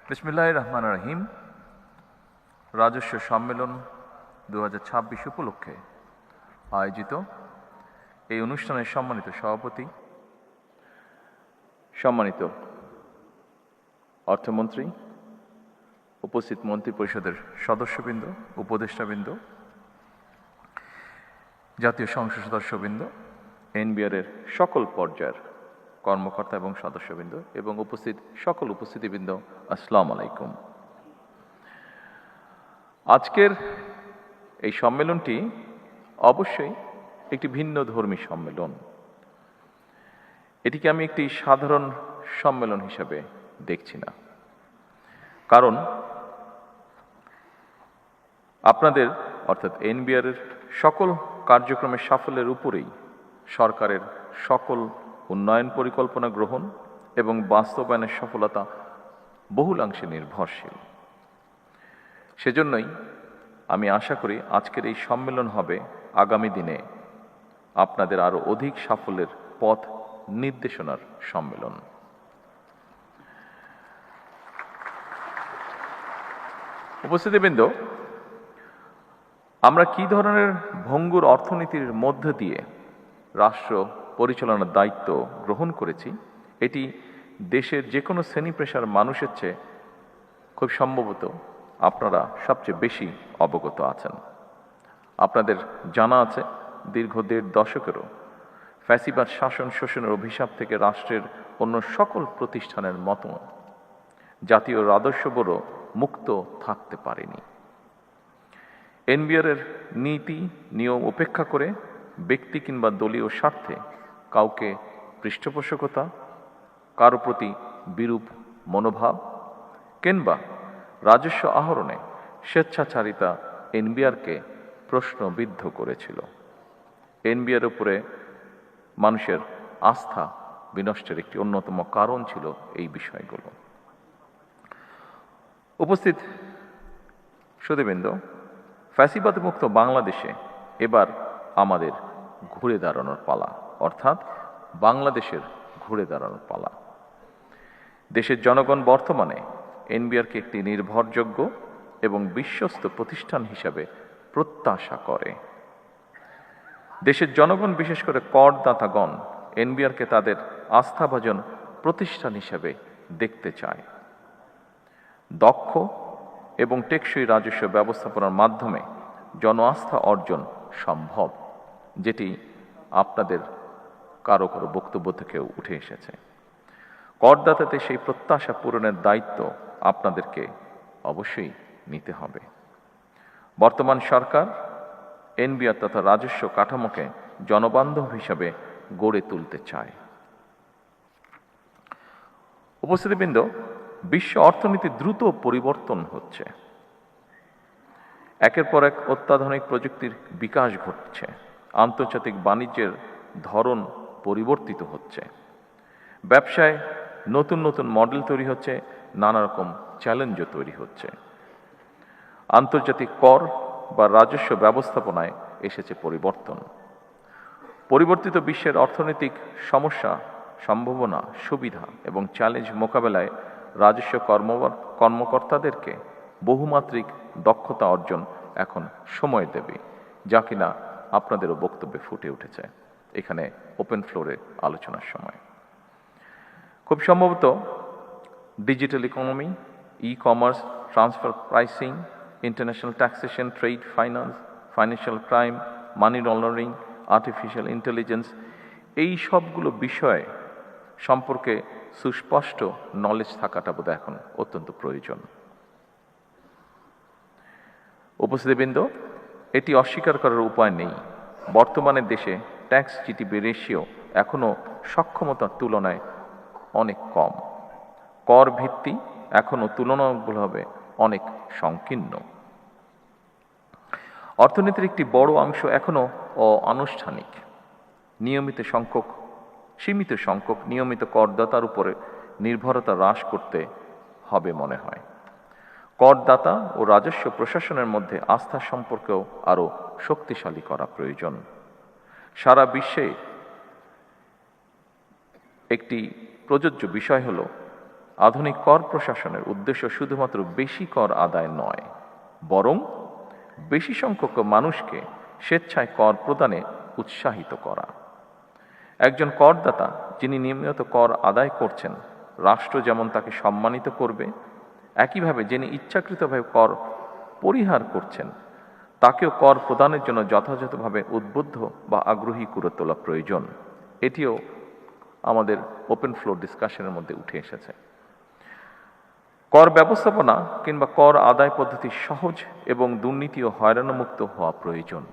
বিসমিল্লাহির রহমানির রহিম। রাজস্ব সম্মেলন 2026 উপলক্ষে আয়োজিত এই অনুষ্ঠানের সম্মানিত সভাপতি, সম্মানিত অর্থমন্ত্রী, উপস্থিত মন্ত্রী পরিষদের সদস্যবৃন্দ, উপদেষ্টাবৃন্দ, জাতীয় সংসদ সদস্যবৃন্দ, এনবিআরের সকল পর্যায়ের কর্মকর্তা এবং সদস্যবৃন্দ এবং উপস্থিত সকল উপস্থিতিবৃন্দ, আসসালামু আলাইকুম। আজকের এই সম্মেলনটি অবশ্যই একটি ভিন্ন ধর্মী সম্মেলন। এটিকে আমি একটি সাধারণ সম্মেলন হিসাবে দেখছি না, কারণ আপনাদের অর্থাৎ এনবিআরের সকল কার্যক্রমের সাফল্যের উপরেই সরকারের সকল উন্নয়ন পরিকল্পনা গ্রহণ এবং বাস্তবায়নের সফলতা বহুলাংশে নির্ভরশীল। সেজন্যই আমি আশা করি আজকের এই সম্মেলন হবে আগামী দিনে আপনাদের আরও অধিক সাফল্যের পথ নির্দেশনার সম্মেলন। উপস্থিতিবৃন্দ, আমরা কি ধরনের ভঙ্গুর অর্থনীতির মধ্য দিয়ে রাষ্ট্র পরিচালনার দায়িত্ব গ্রহণ করেছি, এটি দেশের যে কোনো শ্রেণী পেশার মানুষের চেয়ে খুব সম্ভবত আপনারা সবচেয়ে বেশি অবগত আছেন। আপনাদের জানা আছে, দীর্ঘ 1.5 দশকেরও ফ্যাসিবাদ শাসন শোষণের অভিশাপ থেকে রাষ্ট্রের অন্য সকল প্রতিষ্ঠানের মতো জাতীয় রাজস্ববোর্ডও মুক্ত থাকতে পারেনি। এনবিআরের নীতি নিয়ম উপেক্ষা করে ব্যক্তি কিংবা দলীয় স্বার্থে কাউকে পৃষ্ঠপোষকতা, কারো প্রতি বিরূপ মনোভাব কিংবা রাজস্ব আহরণে স্বেচ্ছাচারিতা এনবিআরকে প্রশ্নবিদ্ধ করেছিল। এনবিআর উপরে মানুষের আস্থা বিনষ্টের একটি অন্যতম কারণ ছিল এই বিষয়গুলো। উপস্থিত সুধীবৃন্দ, ফ্যাসিবাদ মুক্ত বাংলাদেশে এবার আমাদের ঘুরে দাঁড়ানোর পালা, অর্থাৎ বাংলাদেশের ঘুরে দাঁড়ানোর পালা। দেশের জনগণ বর্তমানে এনবিআরকে একটি নির্ভরযোগ্য এবং বিশ্বস্ত প্রতিষ্ঠান হিসাবে প্রত্যাশা করে। দেশের জনগণ, বিশেষ করে করদাতাগণ, এনবিআরকে তাদের আস্থাভাজন প্রতিষ্ঠান হিসাবে দেখতে চায়। দক্ষ এবং টেকসই রাজস্ব ব্যবস্থাপনার মাধ্যমে জন আস্থা অর্জন সম্ভব, যেটি আপনাদের কারো কারো বক্তব্য থেকেও উঠে এসেছে। করদাতাদের সেই প্রত্যাশা পূরণের দায়িত্ব আপনাদেরকে অবশ্যই নিতে হবে। বর্তমান সরকার এনবিআর তথা রাজস্ব কাঠামোকে জনবান্ধব হিসাবে গড়ে তুলতে চায়। উপস্থিতিবৃন্দ, বিশ্ব অর্থনীতি দ্রুত পরিবর্তন হচ্ছে। একের পর এক অত্যাধুনিক প্রযুক্তির বিকাশ ঘটছে। আন্তর্জাতিক বাণিজ্যের ধরন পরিবর্তিত হচ্ছে। ব্যবসায় নতুন নতুন মডেল তৈরি হচ্ছে, নানা রকম চ্যালেঞ্জও তৈরি হচ্ছে। আন্তর্জাতিক কর বা রাজস্ব ব্যবস্থাপনায় এসেছে পরিবর্তন। পরিবর্তিত বিশ্বের অর্থনৈতিক সমস্যা, সম্ভাবনা, সুবিধা এবং চ্যালেঞ্জ মোকাবেলায় রাজস্ব কর্মকর্তাদেরকে বহুমাত্রিক দক্ষতা অর্জন এখন সময় দেবে, যা কিনা আপনাদেরও বক্তব্যে ফুটে উঠেছে এখানে ওপেন ফ্লোরে আলোচনার সময়। খুব সম্ভবত digital economy, e-commerce, transfer pricing, international taxation, trade finance, financial crime, money laundering, artificial intelligence, এই সবগুলো বিষয় সম্পর্কে সুস্পষ্ট নলেজ থাকাটা বোধহয় এখন অত্যন্ত প্রয়োজন। উপস্থিতিবৃন্দ, এটি অস্বীকার করার উপায় নেই। বর্তমানে দেশে ট্যাক্স জিডিপি রেশিও এখনও সক্ষমতার তুলনায় অনেক কম। কর ভিত্তি এখনও তুলনামূলকভাবে অনেক সংকীর্ণ। অর্থনীতির একটি বড় অংশ এখনও অনানুষ্ঠানিক। সীমিত সংখ্যক নিয়মিত করদাতার উপরে নির্ভরতা হ্রাস করতে হবে মনে হয়। করদাতা ও রাজস্ব প্রশাসনের মধ্যে আস্থার সম্পর্কেও আরও শক্তিশালী করা প্রয়োজন। সারা বিশ্বে একটি প্রযোজ্য বিষয় হল আধুনিক কর প্রশাসনের উদ্দেশ্য শুধুমাত্র বেশি কর আদায় নয়, বরং বেশি সংখ্যক মানুষকে স্বেচ্ছায় কর প্রদানে উৎসাহিত করা। একজন করদাতা যিনি নিয়মিত কর আদায় করছেন, রাষ্ট্র যেমন তাকে সম্মানিত করবে, একইভাবে যিনি ইচ্ছাকৃতভাবে কর পরিহার করছেন তাকেও কর প্রদানের জন্য যথাযথভাবে উদ্বুদ্ধ বা আগ্রহী করে তোলা প্রয়োজন। এটিও আমাদের ওপেন ফ্লোর ডিসকাশনের মধ্যে উঠে এসেছে। কর ব্যবস্থাপনা কিংবা কর আদায় পদ্ধতি সহজ এবং দুর্নীতি ও হয়রানিমুক্ত হওয়া প্রয়োজন,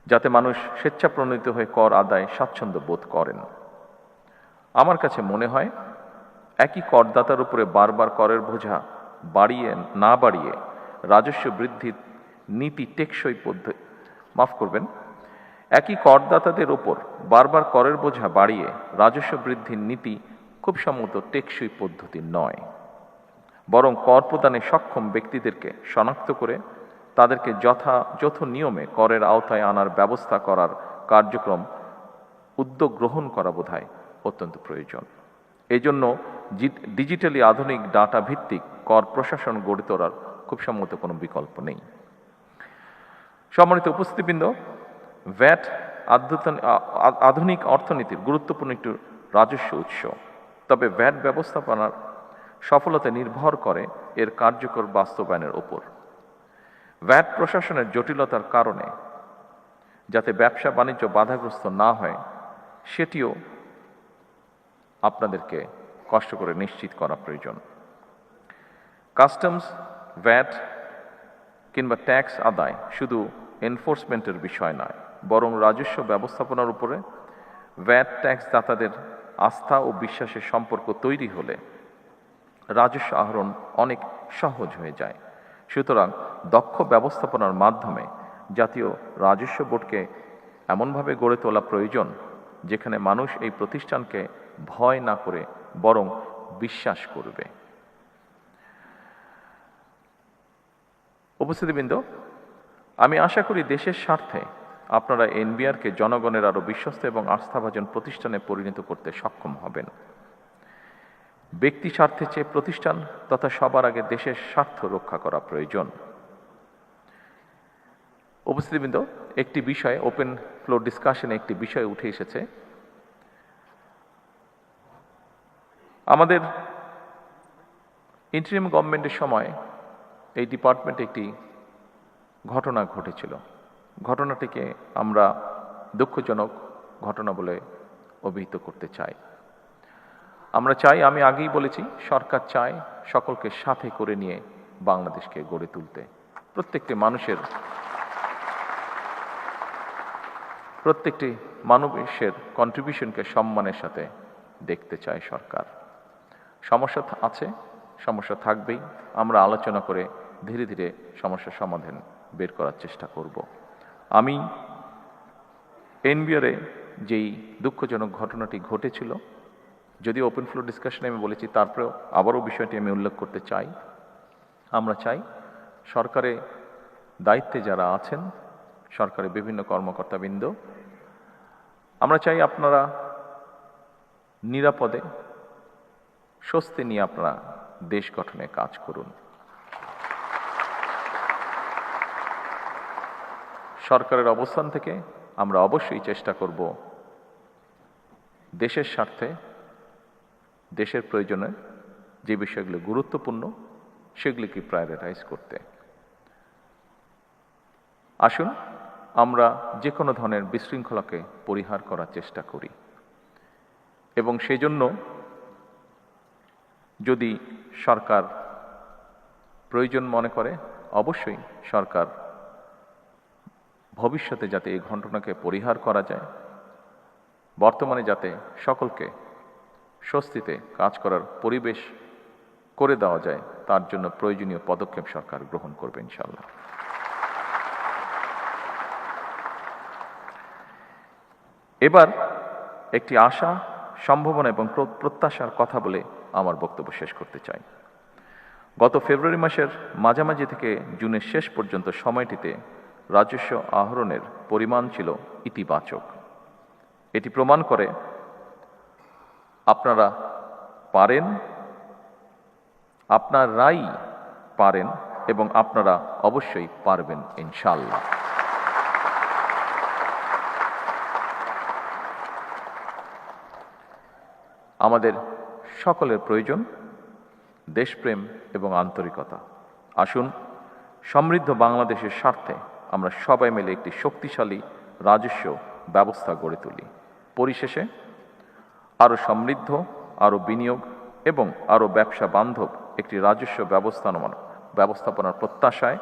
যাতে মানুষ স্বেচ্ছাপ্রণোদিত হয়ে কর আদায় স্বাচ্ছন্দ্য বোধ করেন। আমার কাছে মনে হয় একই করদাতার উপরে বারবার করের বোঝা না বাড়িয়ে রাজস্ব বৃদ্ধির নীতি টেকসই পদ্ধতি একই করদাতাদের ওপর বারবার করের বোঝা বাড়িয়ে রাজস্ব বৃদ্ধির নীতি খুব সম্ভবত টেকসই পদ্ধতি নয়, বরং কর প্রদানে সক্ষম ব্যক্তিদেরকে শনাক্ত করে তাদেরকে যথাযথ নিয়মে করের আওতায় আনার ব্যবস্থা করার কার্যক্রম উদ্যোগ গ্রহণ করা বোধহয় অত্যন্ত প্রয়োজন। এই জন্য ডিজিটালি আধুনিক ডাটা ভিত্তিক কর প্রশাসন গড়ে তোলার খুব সম্ভবত কোনো বিকল্প নেই। সম্মানিত উপস্থিতিবৃন্দ, ভ্যাট আধুনিক অর্থনীতির গুরুত্বপূর্ণ একটি রাজস্ব উৎস। তবে ভ্যাট ব্যবস্থাপনার সফলতা নির্ভর করে এর কার্যকর বাস্তবায়নের ওপর। ভ্যাট প্রশাসনের জটিলতার কারণে যাতে ব্যবসা বাণিজ্য বাধাগ্রস্ত না হয় সেটিও আপনাদেরকে কষ্ট করে নিশ্চিত করা প্রয়োজন। কাস্টমস, ভ্যাট কিংবা ট্যাক্স আদায় শুধু এনফোর্সমেন্টের বিষয় নয়, বরং রাজস্ব ব্যবস্থাপনার উপরে ভ্যাট ট্যাক্স দাতাদের আস্থা ও বিশ্বাসের সম্পর্ক তৈরি হলে রাজস্ব আহরণ অনেক সহজ হয়ে যায়। সুতরাং দক্ষ ব্যবস্থাপনার মাধ্যমে জাতীয় রাজস্ব বোর্ডকে এমনভাবে গড়ে তোলা প্রয়োজন যেখানে মানুষ এই প্রতিষ্ঠানকে ভয় না করে বরং বিশ্বাস করবে। উপস্থিতিবৃন্দ, আমি আশা করি দেশের স্বার্থে আপনারা এনবিআরকে জনগণের আরও বিশ্বস্ত এবং আস্থাভাজন প্রতিষ্ঠানে পরিণত করতে সক্ষম হবেন। ব্যক্তি স্বার্থের চেয়ে প্রতিষ্ঠান তথা সবার আগে দেশের স্বার্থ রক্ষা করা প্রয়োজন। উপস্থিতিবৃন্দ, একটি বিষয় ওপেন ফ্লোর ডিসকাশনে একটি বিষয় উঠে এসেছে। আমাদের ইন্টারিম গভর্নমেন্টের সময় এই ডিপার্টমেন্টে একটি ঘটনা ঘটেছিল। ঘটনাটিকে আমরা দুঃখজনক ঘটনা বলে অভিহিত করতে চাই। আমরা চাই, আমি আগেই বলেছি, সরকার চায় সকলকে সাথে করে নিয়ে বাংলাদেশকে গড়ে তুলতে, প্রত্যেকটি মানুষের কন্ট্রিবিউশনকে সম্মানের সাথে দেখতে চায় সরকার। সমস্যা আছে, সমস্যা থাকবেই, আমরা আলোচনা করে ধীরে ধীরে সমস্যার সমাধান বের করার চেষ্টা করব। আমি এনবিআরে যেই দুঃখজনক ঘটনাটি ঘটেছিল, যদিও ওপেন ফ্লোর ডিসকাশনে আমি বলেছি, তারপরেও আবারও বিষয়টি আমি উল্লেখ করতে চাই। আমরা চাই সরকারে দায়িত্বে যারা আছেন, সরকারের বিভিন্ন কর্মকর্তাবৃন্দ, আমরা চাই আপনারা নিরাপদে স্বস্তি নিয়ে আপনারা দেশ গঠনে কাজ করুন। সরকারের অবস্থান থেকে আমরা অবশ্যই চেষ্টা করব দেশের স্বার্থে, দেশের প্রয়োজনে যে বিষয়গুলো গুরুত্বপূর্ণ সেগুলিকে প্রায়োরিটাইজ করতে। আসুন আমরা যে কোনো ধরনের বিশৃঙ্খলাকে পরিহার করার চেষ্টা করি এবং সেজন্য যদি সরকার প্রয়োজন মনে করে, অবশ্যই সরকার ভবিষ্যতে যাতে এই ঘটনাকে পরিহার করা যায়, বর্তমানে যাতে সকলকে স্বস্তিতে কাজ করার পরিবেশ করে দেওয়া যায়, তার জন্য প্রয়োজনীয় পদক্ষেপ সরকার গ্রহণ করবে ইনশাআল্লাহ। এবার একটি আশা, সম্ভাবনা এবং প্রত্যাশার কথা বলে আমার বক্তব্য শেষ করতে চাই। গত ফেব্রুয়ারি মাসের মাঝামাঝি থেকে জুনের শেষ পর্যন্ত সময়টিতে রাজস্ব আহরণের পরিমাণ ছিল ইতিবাচক। এটি প্রমাণ করে আপনারা পারেন, আপনারাই পারেন এবং আপনারা অবশ্যই পারবেন ইনশাআল্লাহ। আমাদের সকলের প্রয়োজন দেশপ্রেম এবং আন্তরিকতা। আসুন সমৃদ্ধ বাংলাদেশের স্বার্থে আমরা সবাই মিলে একটি শক্তিশালী রাজস্ব ব্যবস্থা গড়ে তুলি। পরিশেষে আরও সমৃদ্ধ, আরও বিনিয়োগ এবং আরও ব্যবসা বান্ধব একটি রাজস্ব ব্যবস্থাপনার প্রত্যাশায়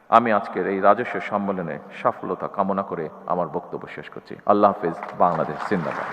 আমি আজকের এই রাজস্ব সম্মেলনে সফলতা কামনা করে আমার বক্তব্য শেষ করছি। আল্লাহ হাফেজ। বাংলাদেশ জিন্দাবাদ।